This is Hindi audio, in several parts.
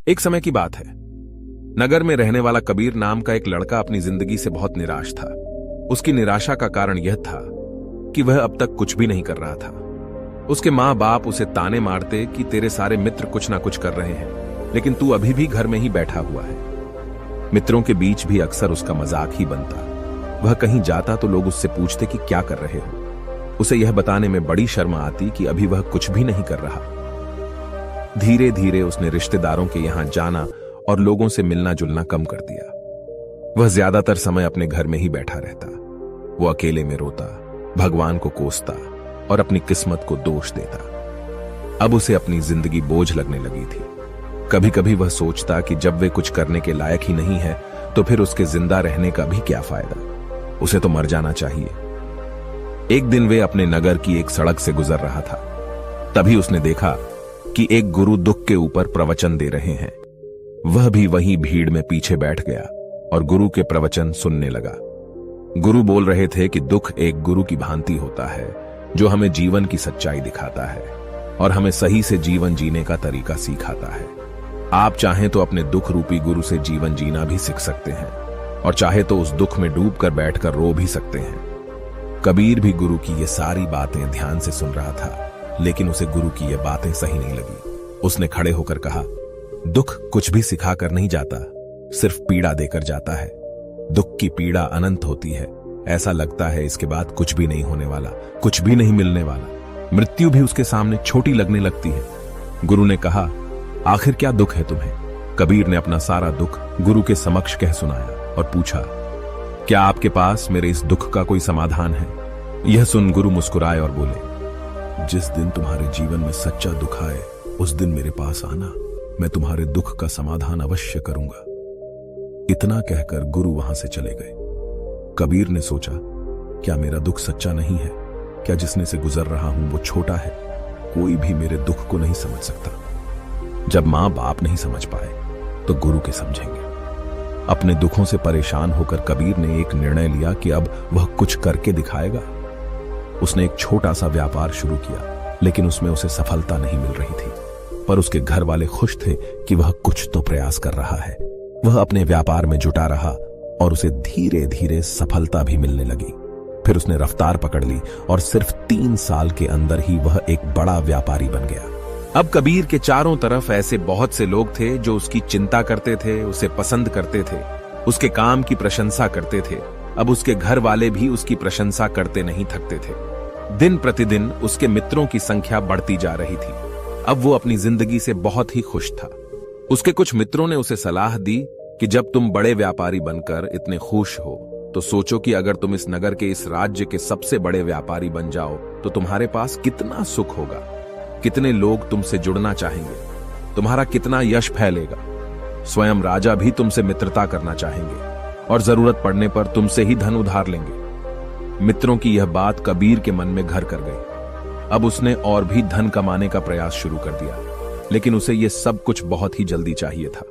एक समय की बात है। नगर में रहने वाला कबीर नाम का एक लड़का अपनी जिंदगी से बहुत निराश था। उसकी निराशा का कारण यह था कि वह अब तक कुछ भी नहीं कर रहा था। उसके माँ बाप उसे ताने मारते कि तेरे सारे मित्र कुछ ना कुछ कर रहे हैं, लेकिन तू अभी भी घर में ही बैठा हुआ है। मित्रों के बीच भी अक्सर उसका मजाक ही बनता। वह कहीं जाता तो लोग उससे पूछते कि क्या कर रहे हो। उसे यह बताने में बड़ी शर्म आती कि अभी वह कुछ भी नहीं कर रहा। धीरे धीरे उसने रिश्तेदारों के यहां जाना और लोगों से मिलना जुलना कम कर दिया। वह ज्यादातर समय अपने घर में ही बैठा रहता। वो अकेले में रोता, भगवान को कोसता और अपनी किस्मत को दोष देता। अब उसे अपनी जिंदगी बोझ लगने लगी थी। कभी कभी वह सोचता कि जब वे कुछ करने के लायक ही नहीं है तो फिर उसके जिंदा रहने का भी क्या फायदा, उसे तो मर जाना चाहिए। एक दिन वे अपने नगर की एक सड़क से गुजर रहा था। तभी उसने देखा कि एक गुरु दुख के ऊपर प्रवचन दे रहे हैं। वह भी वहीं भीड़ में पीछे बैठ गया और गुरु के प्रवचन सुनने लगा। गुरु बोल रहे थे कि दुख एक गुरु की भांति होता है जो हमें जीवन की सच्चाई दिखाता है और हमें सही से जीवन जीने का तरीका सिखाता है। आप चाहें तो अपने दुख रूपी गुरु से जीवन जीना भी सीख सकते हैं और चाहे तो उस दुख में डूबकर बैठकर रो भी सकते हैं। कबीर भी गुरु की ये सारी बातें ध्यान से सुन रहा था, लेकिन उसे गुरु की ये बातें सही नहीं लगी। उसने खड़े होकर कहा, दुख कुछ भी सिखा कर नहीं जाता, सिर्फ पीड़ा देकर जाता है। दुख की पीड़ा अनंत होती है। ऐसा लगता है इसके बाद कुछ भी नहीं होने वाला, कुछ भी नहीं मिलने वाला। मृत्यु भी उसके सामने छोटी लगने लगती है। गुरु ने कहा, आखिर क्या दुख है तुम्हें? कबीर ने अपना सारा दुख गुरु के समक्ष कह सुनाया और पूछा, क्या आपके पास मेरे इस दुख का कोई समाधान है? यह सुन गुरु मुस्कुराए और बोले, जिस दिन तुम्हारे जीवन में सच्चा दुख आए उस दिन मेरे पास आना, मैं तुम्हारे दुख का समाधान अवश्य करूंगा। इतना कहकर गुरु वहां से चले गए। कबीर ने सोचा, क्या मेरा दुख सच्चा नहीं है? क्या जिसने से गुजर रहा हूं वो छोटा है? कोई भी मेरे दुख को नहीं समझ सकता। जब मां बाप नहीं समझ पाए तो गुरु के समझेंगे। अपने दुखों से परेशान होकर कबीर ने एक निर्णय लिया कि अब वह कुछ करके दिखाएगा। उसने एक छोटा सा व्यापार शुरू किया, लेकिन उसमें उसे सफलता नहीं मिल रही थी। पर उसके घर वाले खुश थे कि वह कुछ तो प्रयास कर रहा है। वह अपने व्यापार में जुटा रहा और उसे धीरे धीरे सफलता भी मिलने लगी। फिर उसने रफ्तार पकड़ ली और सिर्फ 3 साल के अंदर ही वह एक बड़ा व्यापारी बन गया। अब कबीर के चारों तरफ ऐसे बहुत से लोग थे जो उसकी चिंता करते थे, उसे पसंद करते थे, उसके काम की प्रशंसा करते थे। अब उसके घर वाले भी उसकी प्रशंसा करते नहीं थकते थे। दिन प्रतिदिन उसके मित्रों की संख्या बढ़ती जा रही थी। अब वो अपनी जिंदगी से बहुत ही खुश था। उसके कुछ मित्रों ने उसे सलाह दी कि जब तुम बड़े व्यापारी बनकर इतने खुश हो तो सोचो कि अगर तुम इस नगर के, इस राज्य के सबसे बड़े व्यापारी बन जाओ तो तुम्हारे पास कितना सुख होगा, कितने लोग तुमसे जुड़ना चाहेंगे, तुम्हारा कितना यश फैलेगा। स्वयं राजा भी तुमसे मित्रता करना चाहेंगे और जरूरत पड़ने पर तुमसे ही धन उधार लेंगे। मित्रों की यह बात कबीर के मन में घर कर गई। अब उसने और भी धन कमाने का प्रयास शुरू कर दिया, लेकिन उसे यह सब कुछ बहुत ही जल्दी चाहिए था।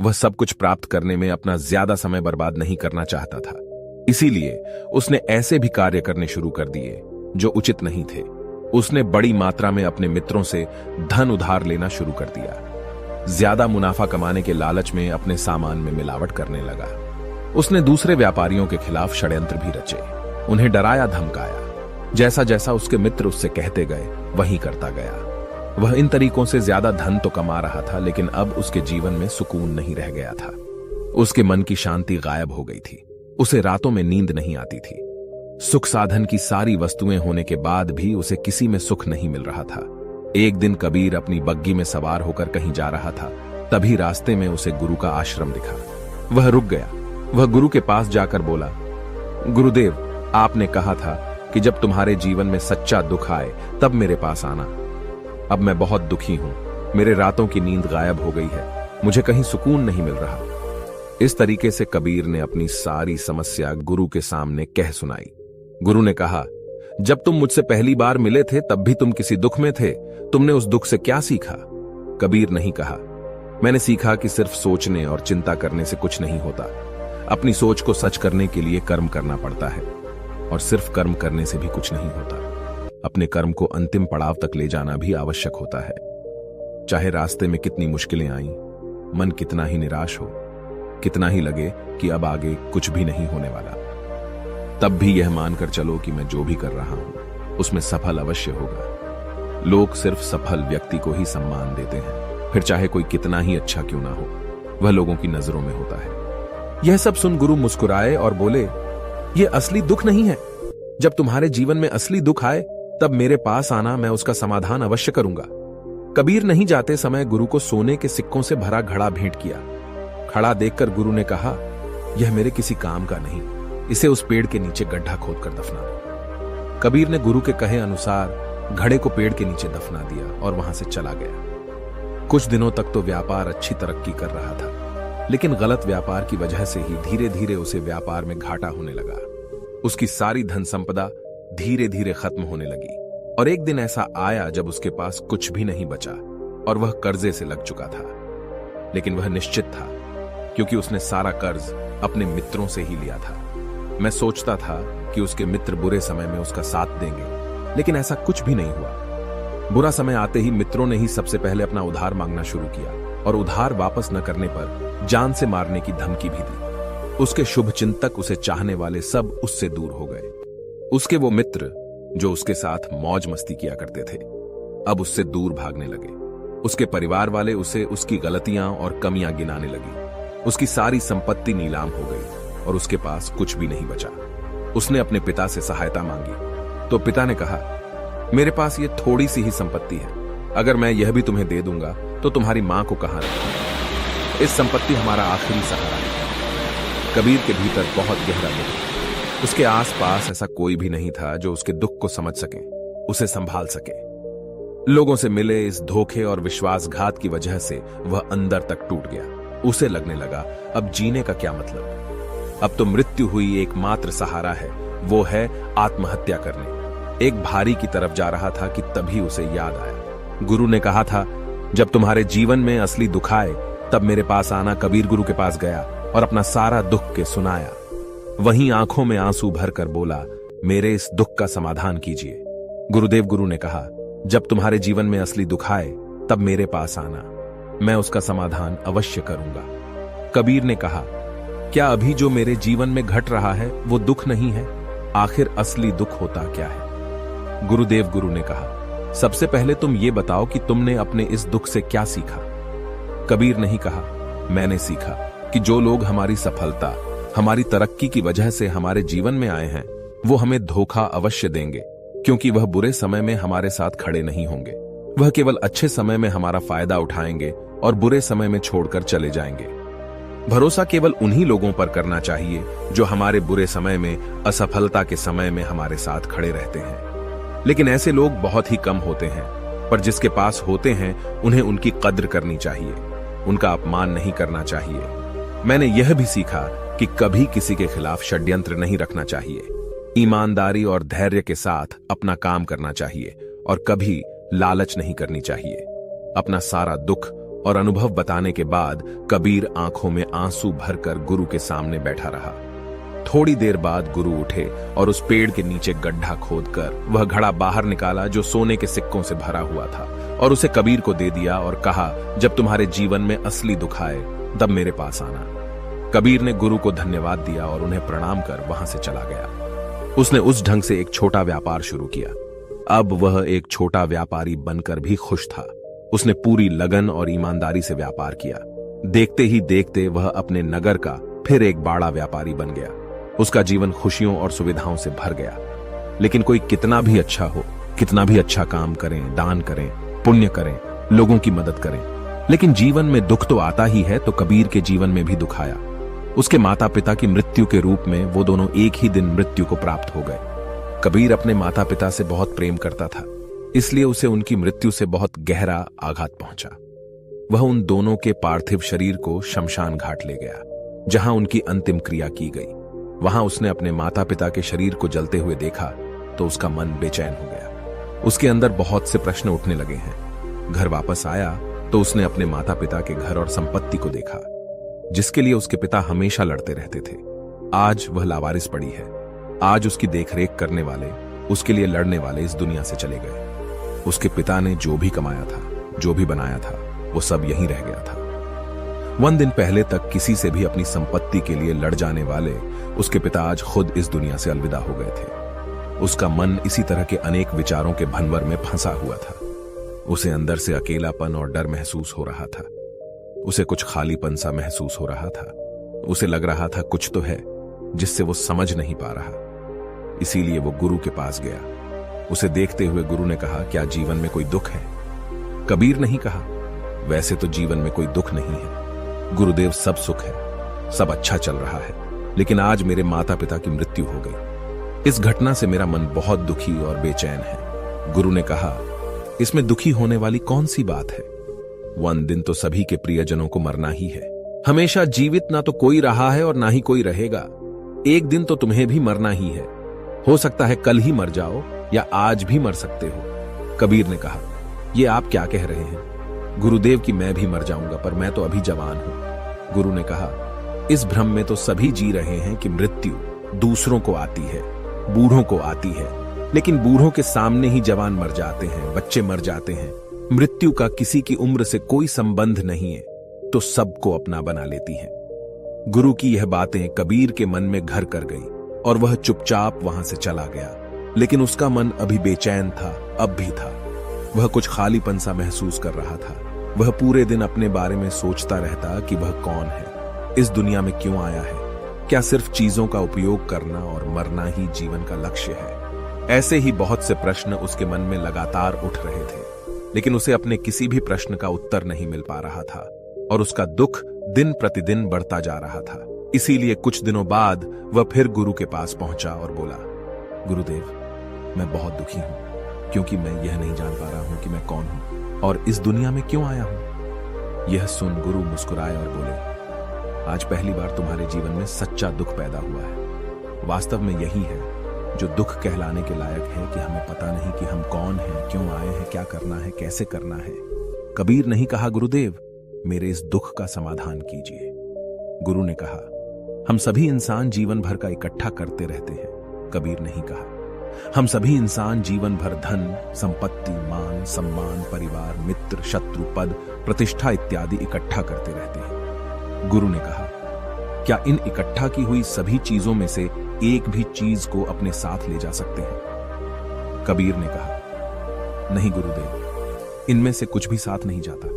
वह सब कुछ प्राप्त करने में अपना ज्यादा समय बर्बाद नहीं करना चाहता था। इसीलिए उसने ऐसे भी कार्य करने शुरू कर दिए जो उचित नहीं थे। उसने बड़ी मात्रा में अपने मित्रों से धन उधार लेना शुरू कर दिया। ज्यादा मुनाफा कमाने के लालच में अपने सामान में मिलावट करने लगा। उसने दूसरे व्यापारियों के खिलाफ षड्यंत्र भी रचे, उन्हें डराया धमकाया। जैसा जैसा उसके मित्र उससे कहते गए वही करता गया। वह इन तरीकों से ज्यादा धन तो कमा रहा था, लेकिन अब उसके जीवन में सुकून नहीं रह गया था। उसके मन की शांति गायब हो गई थी। उसे रातों में नींद नहीं आती थी। सुख साधन की सारी वस्तुएं होने के बाद भी उसे किसी में सुख नहीं मिल रहा था। एक दिन कबीर अपनी बग्गी में सवार होकर कहीं जा रहा था। तभी रास्ते में उसे गुरु का आश्रम दिखा। वह रुक गया। वह गुरु के पास जाकर बोला, गुरुदेव, आपने कहा था कि जब तुम्हारे जीवन में सच्चा दुख आए तब मेरे पास आना। अब मैं बहुत दुखी हूं। मेरे रातों की नींद गायब हो गई है। मुझे कहीं सुकून नहीं मिल रहा। इस तरीके से कबीर ने अपनी सारी समस्या गुरु के सामने कह सुनाई। गुरु ने कहा, जब तुम मुझसे पहली बार मिले थे तब भी तुम किसी दुख में थे। तुमने उस दुख से क्या सीखा? कबीर नहीं कहा, मैंने सीखा कि सिर्फ सोचने और चिंता करने से कुछ नहीं होता। अपनी सोच को सच करने के लिए कर्म करना पड़ता है और सिर्फ कर्म करने से भी कुछ नहीं होता। अपने कर्म को अंतिम पड़ाव तक ले जाना भी आवश्यक होता है। चाहे रास्ते में कितनी मुश्किलें आईं, मन कितना ही निराश हो, कितना ही लगे कि अब आगे कुछ भी नहीं होने वाला, तब भी यह मानकर चलो कि मैं जो भी कर रहा हूं उसमें सफल अवश्य होगा। लोग सिर्फ सफल व्यक्ति को ही सम्मान देते हैं, फिर चाहे कोई कितना ही अच्छा क्यों ना हो, वह लोगों की नजरों में होता है। यह सब सुन गुरु मुस्कुराए और बोले, यह असली दुख नहीं है। जब तुम्हारे जीवन में असली दुख आए तब मेरे पास आना, मैं उसका समाधान अवश्य करूंगा। कबीर नहीं जाते समय गुरु को सोने के सिक्कों से भरा घड़ा भेंट किया। खड़ा देखकर गुरु ने कहा, यह मेरे किसी काम का नहीं, इसे उस पेड़ के नीचे गड्ढा खोदकर दफना दो। कबीर ने गुरु के कहे अनुसार घड़े को पेड़ के नीचे दफना दिया और वहां से चला गया। कुछ दिनों तक तो व्यापार अच्छी तरक्की कर रहा था, लेकिन गलत व्यापार की वजह से ही धीरे धीरे उसे व्यापार में घाटा होने लगा। उसकी सारी धन संपदा धीरे धीरे खत्म होने लगी और एक दिन ऐसा आया जब उसके पास कुछ भी नहीं बचा और वह कर्जे से लग चुका था। लेकिन वह निश्चित था, क्योंकि उसने सारा कर्ज अपने मित्रों से ही लिया था। मैं सोचता था कि उसके मित्र बुरे समय में उसका साथ देंगे, लेकिन ऐसा कुछ भी नहीं हुआ। बुरा समय आते ही मित्रों ने ही सबसे पहले अपना उधार मांगना शुरू किया और उधार वापस न करने पर जान से मारने की धमकी भी दी। उसके शुभ चिंतक, उसे चाहने वाले सब उससे दूर हो गए। उसके वो मित्र जो उसके साथ मौज मस्ती किया करते थे, अब उससे दूर भागने लगे। उसके परिवार वाले उसे उसकी गलतियां और कमियां गिनाने लगी। उसकी सारी संपत्ति नीलाम हो गई और उसके पास कुछ भी नहीं बचा। उसने अपने पिता से सहायता मांगी तो पिता ने कहा, मेरे पास ये थोड़ी सी ही संपत्ति है, अगर मैं यह भी तुम्हें दे दूंगा तो तुम्हारी मां को कहां रखूंगा? इस संपत्ति हमारा आखिरी सहारा है। कबीर के भीतर बहुत गहरा दुख। उसके आसपास ऐसा कोई भी नहीं था जो उसके दुख को समझ सके, उसे संभाल सके। लोगों से मिले इस धोखे और विश्वासघात की वजह से वह अंदर तक टूट गया। उसे लगने लगा, अब जीने का क्या मतलब? अब तो मृत्यु हुई एकमात्र सहारा है, वो है आत्महत्या करने। एक भारी की तरफ जा रहा था कि तभी उसे याद आया, गुरु ने कहा था, जब तुम्हारे जीवन में असली दुख आए तब मेरे पास आना। कबीर गुरु के पास गया और अपना सारा दुख के सुनाया। वहीं आंखों में आंसू भरकर बोला, मेरे इस दुख का समाधान कीजिए। गुरुदेव गुरु ने कहा, जब तुम्हारे जीवन में असली दुख आए तब मेरे पास आना, मैं उसका समाधान अवश्य करूंगा। कबीर ने कहा, क्या अभी जो मेरे जीवन में घट रहा है वो दुख नहीं है? आखिर असली दुख होता क्या है? गुरुदेव गुरु ने कहा, सबसे पहले तुम ये बताओ कि तुमने अपने इस दुख से क्या सीखा? कबीर नहीं कहा, मैंने सीखा कि जो लोग हमारी सफलता, हमारी तरक्की की वजह से हमारे जीवन में आए हैं, वो हमें धोखा अवश्य देंगे, क्योंकि वह बुरे समय में हमारे साथ खड़े नहीं होंगे। वह केवल अच्छे समय में हमारा फायदा उठाएंगे और बुरे समय में छोड़कर चले जाएंगे। भरोसा केवल उन्हीं लोगों पर करना चाहिए जो हमारे बुरे समय में, असफलता के समय में हमारे साथ खड़े रहते हैं। लेकिन ऐसे लोग बहुत ही कम होते हैं, पर जिसके पास होते हैं उन्हें उनकी कद्र करनी चाहिए, उनका अपमान नहीं करना चाहिए। मैंने यह भी सीखा कि कभी किसी के खिलाफ षड्यंत्र नहीं रखना चाहिए। ईमानदारी और धैर्य के साथ अपना काम करना चाहिए और कभी लालच नहीं करनी चाहिए। अपना सारा दुख और अनुभव बताने के बाद कबीर आंखों में आंसू भरकर गुरु के सामने बैठा रहा। थोड़ी देर बाद गुरु उठे और उस पेड़ के नीचे गड्ढा खोदकर वह घड़ा बाहर निकाला जो सोने के सिक्कों से भरा हुआ था और उसे कबीर को दे दिया और कहा, जब तुम्हारे जीवन में असली दुख आए तब मेरे पास आना। कबीर ने गुरु को धन्यवाद दिया और उन्हें प्रणाम कर वहां से चला गया। उसने उस ढंग से एक छोटा व्यापार शुरू किया। अब वह एक छोटा व्यापारी बनकर भी खुश था। उसने पूरी लगन और ईमानदारी से व्यापार किया। देखते ही देखते वह अपने नगर का फिर एक बड़ा व्यापारी बन गया। उसका जीवन खुशियों और सुविधाओं से भर गया। लेकिन कोई कितना भी अच्छा हो, कितना भी अच्छा काम करें, दान करें, पुण्य करें, लोगों की मदद करें, लेकिन जीवन में दुख तो आता ही है। तो कबीर के जीवन में भी दुख आया। उसके माता पिता की मृत्यु के रूप में वो दोनों एक ही दिन मृत्यु को प्राप्त हो गए। कबीर अपने माता पिता से बहुत प्रेम करता था, इसलिए उसे उनकी मृत्यु से बहुत गहरा आघात पहुंचा। वह उन दोनों के पार्थिव शरीर को शमशान घाट ले गया, जहां उनकी अंतिम क्रिया की गई। वहां उसने अपने माता पिता के शरीर को जलते हुए देखा तो उसका मन बेचैन हो गया। उसके अंदर बहुत से प्रश्न उठने लगे हैं। घर वापस आया तो उसने अपने माता पिता के घर और संपत्ति को देखा, जिसके लिए उसके पिता हमेशा लड़ते रहते थे। आज वह लावारिस पड़ी है। आज उसकी देखरेख करने वाले, उसके लिए लड़ने वाले इस दुनिया से चले गए। उसके पिता ने जो भी कमाया था, जो भी बनाया था, वो सब यहीं रह गया था। 1 दिन पहले तक किसी से भी अपनी संपत्ति के लिए लड़ जाने वाले उसके पिता आज खुद इस दुनिया से अलविदा हो गए थे। उसका मन इसी तरह के अनेक विचारों के भंवर में फंसा हुआ था। उसे अंदर से अकेलापन और डर महसूस हो रहा था। उसे कुछ खालीपन सा महसूस हो रहा था। उसे लग रहा था कुछ तो है जिससे वो समझ नहीं पा रहा। इसीलिए वो गुरु के पास गया। उसे देखते हुए गुरु ने कहा, क्या जीवन में कोई दुख है? कबीर नहीं कहा, वैसे तो जीवन में कोई दुख नहीं है गुरुदेव, सब सुख है, सब अच्छा चल रहा है, लेकिन आज मेरे माता पिता की मृत्यु हो गई। इस घटना से मेरा मन बहुत दुखी और बेचैन है। गुरु ने कहा, इसमें दुखी होने वाली कौन सी बात है? 1 दिन तो सभी के प्रियजनों को मरना ही है। हमेशा जीवित ना तो कोई रहा है और ना ही कोई रहेगा। एक दिन तो तुम्हें भी मरना ही है। हो सकता है कल ही मर जाओ या आज भी मर सकते हो। कबीर ने कहा, ये आप क्या कह रहे हैं? गुरुदेव कि मैं भी मर जाऊंगा, पर मैं तो अभी जवान हूं। गुरु ने कहा, इस भ्रम में तो सभी जी रहे हैं कि मृत्यु दूसरों को आती है, बूढ़ों को आती है, लेकिन बूढ़ों के सामने ही जवान मर जाते हैं, बच्चे मर जाते हैं। मृत्यु का किसी की उम्र से कोई संबंध नहीं है, तो सबको अपना बना लेती है। गुरु की यह बातें कबीर के मन में घर कर गई और वह चुपचाप वहां से चला गया। लेकिन उसका मन अभी बेचैन था, अब भी था। वह कुछ खालीपन सा महसूस कर रहा था। वह पूरे दिन अपने बारे में सोचता रहता कि वह कौन है, इस दुनिया में क्यों आया है, क्या सिर्फ चीजों का उपयोग करना और मरना ही जीवन का लक्ष्य है? ऐसे ही बहुत से प्रश्न उसके मन में लगातार उठ रहे थे, लेकिन उसे अपने किसी भी प्रश्न का उत्तर नहीं मिल पा रहा था और उसका दुख दिन प्रतिदिन बढ़ता जा रहा था। इसीलिए कुछ दिनों बाद वह फिर गुरु के पास पहुंचा और बोला, गुरुदेव, मैं बहुत दुखी हूं क्योंकि मैं यह नहीं जान पा रहा हूं कि मैं कौन हूं और इस दुनिया में क्यों आया हूं। यह सुन गुरु मुस्कुराए और बोले, आज पहली बार तुम्हारे जीवन में सच्चा दुख पैदा हुआ है। वास्तव में यही है जो दुख कहलाने के लायक है कि हमें पता नहीं कि हम कौन हैं, क्यों आए हैं, क्या करना है, कैसे करना है। कबीर नहीं कहा, गुरुदेव मेरे इस दुख का समाधान कीजिए। गुरु ने कहा, हम सभी इंसान जीवन भर का इकट्ठा करते रहते हैं। कबीर नहीं कहा, हम सभी इंसान जीवन भर धन, संपत्ति, मान, सम्मान, परिवार, मित्र, शत्रु, पद, प्रतिष्ठा इत्यादि इकट्ठा करते रहते हैं। गुरु ने कहा, क्या इन इकट्ठा की हुई सभी चीजों में से एक भी चीज को अपने साथ ले जा सकते हैं? कबीर ने कहा, नहीं गुरुदेव, इनमें से कुछ भी साथ नहीं जाता।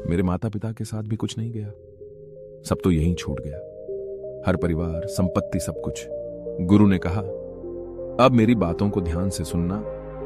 मेरे माता पिता के साथ भी कुछ नहीं गया, सब तो यहीं छूट गया, हर परिवार, संपत्ति, सब कुछ। गुरु ने कहा, अब मेरी बातों को ध्यान से सुनना।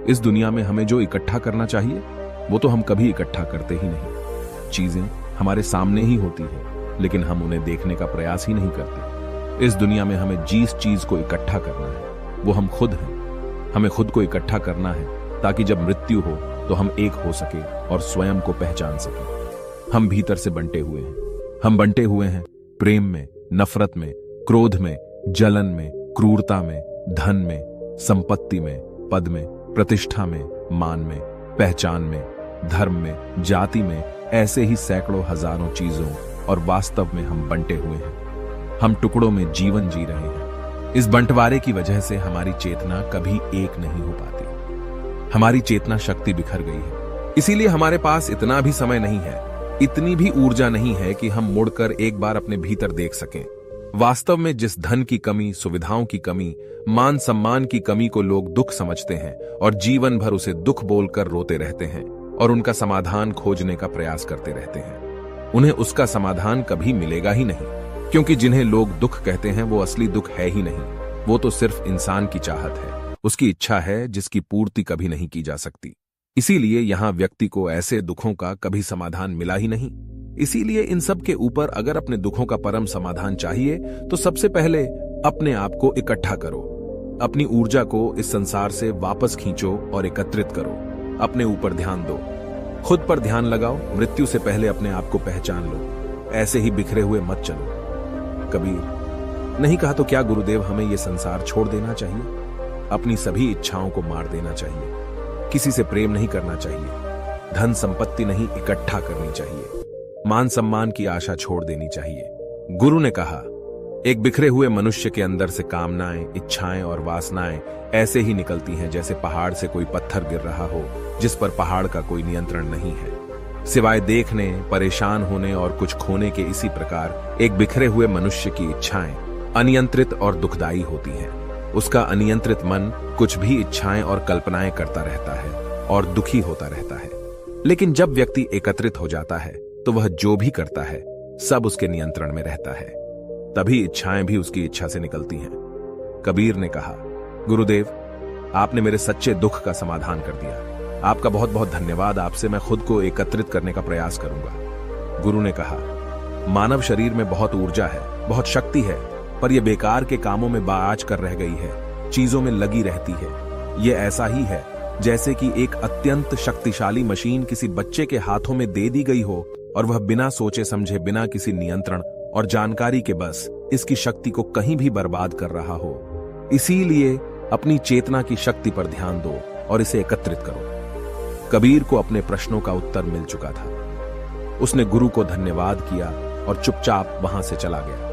इस दुनिया में हमें जो इकट्ठा करना चाहिए वो तो हम कभी इकट्ठा करते ही नहीं। चीजें हमारे सामने ही होती हैं, लेकिन हम उन्हें देखने का प्रयास ही नहीं करते। इस दुनिया में हमें जिस चीज को इकट्ठा करना है वो हम खुद हैं। हमें खुद को इकट्ठा करना है ताकि जब मृत्यु हो तो हम एक हो सके और स्वयं को पहचान सके। हम भीतर से बंटे हुए हैं। हम बंटे हुए हैं प्रेम में, नफरत में, क्रोध में, जलन में, क्रूरता में, धन में, संपत्ति में, पद में, प्रतिष्ठा में, मान में, पहचान में, धर्म में, जाति में, ऐसे ही सैकड़ों हजारों चीजों और वास्तव में हम बंटे हुए हैं। हम टुकड़ों में जीवन जी रहे हैं। इस बंटवारे की वजह से हमारी चेतना कभी एक नहीं हो पाती। हमारी चेतना शक्ति बिखर गई है। इसीलिए हमारे पास इतना भी समय नहीं है, इतनी भी ऊर्जा नहीं है कि हम मुड़कर एक बार अपने भीतर देख सकें। वास्तव में जिस धन की कमी, सुविधाओं की कमी, मान सम्मान की कमी को लोग दुख समझते हैं और जीवन भर उसे दुख बोलकर रोते रहते हैं और उनका समाधान खोजने का प्रयास करते रहते हैं, उन्हें उसका समाधान कभी मिलेगा ही नहीं। क्योंकि जिन्हें लोग दुख कहते हैं वो असली दुख है ही नहीं। वो तो सिर्फ इंसान की चाहत है, उसकी इच्छा है जिसकी पूर्ति कभी नहीं की जा सकती। इसीलिए यहां व्यक्ति को ऐसे दुखों का कभी समाधान मिला ही नहीं। इसीलिए इन सब के ऊपर अगर अपने दुखों का परम समाधान चाहिए तो सबसे पहले अपने आप को इकट्ठा करो। अपनी ऊर्जा को इस संसार से वापस खींचो और एकत्रित करो। अपने ऊपर ध्यान दो, खुद पर ध्यान लगाओ। मृत्यु से पहले अपने आप को पहचान लो। ऐसे ही बिखरे हुए मत चलो। कबीर नहीं कहा तो क्या गुरुदेव हमें यह संसार छोड़ देना चाहिए? अपनी सभी इच्छाओं को मार देना चाहिए। किसी से प्रेम नहीं करना चाहिए। धन संपत्ति नहीं इकट्ठा करनी चाहिए। मान सम्मान की आशा छोड़ देनी चाहिए। गुरु ने कहा, एक बिखरे हुए मनुष्य के अंदर से कामनाएं, इच्छाएं और वासनाएं ऐसे ही निकलती हैं जैसे पहाड़ से कोई पत्थर गिर रहा हो जिस पर पहाड़ का कोई नियंत्रण नहीं है। सिवाय देखने, परेशान होने और कुछ खोने के। इसी प्रकार एक बिखरे हुए मनुष्य की इच्छाएं अनियंत्रित और दुखदायी होती हैं। उसका अनियंत्रित मन कुछ भी इच्छाएं और कल्पनाएं करता रहता है और दुखी होता रहता है। लेकिन जब व्यक्ति एकत्रित हो जाता है तो वह जो भी करता है सब उसके नियंत्रण में रहता है। तभी इच्छाएं भी उसकी इच्छा से निकलती हैं। कबीर ने कहा, गुरुदेव, आपने मेरे सच्चे दुख का समाधान कर दिया। आपका बहुत बहुत धन्यवाद। आपसे मैं खुद को एकत्रित करने का प्रयास करूंगा। गुरु ने कहा, मानव शरीर में बहुत ऊर्जा है, बहुत शक्ति है, पर यह बेकार के कामों में बाज कर रह गई है, चीजों में लगी रहती है। यह ऐसा ही है जैसे कि एक अत्यंत शक्तिशाली मशीन किसी बच्चे के हाथों में दे दी गई हो और वह बिना सोचे समझे, बिना किसी नियंत्रण और जानकारी के बस इसकी शक्ति को कहीं भी बर्बाद कर रहा हो। इसीलिए अपनी चेतना की शक्ति पर ध्यान दो और इसे एकत्रित करो। कबीर को अपने प्रश्नों का उत्तर मिल चुका था। उसने गुरु को धन्यवाद किया और चुपचाप वहां से चला गया।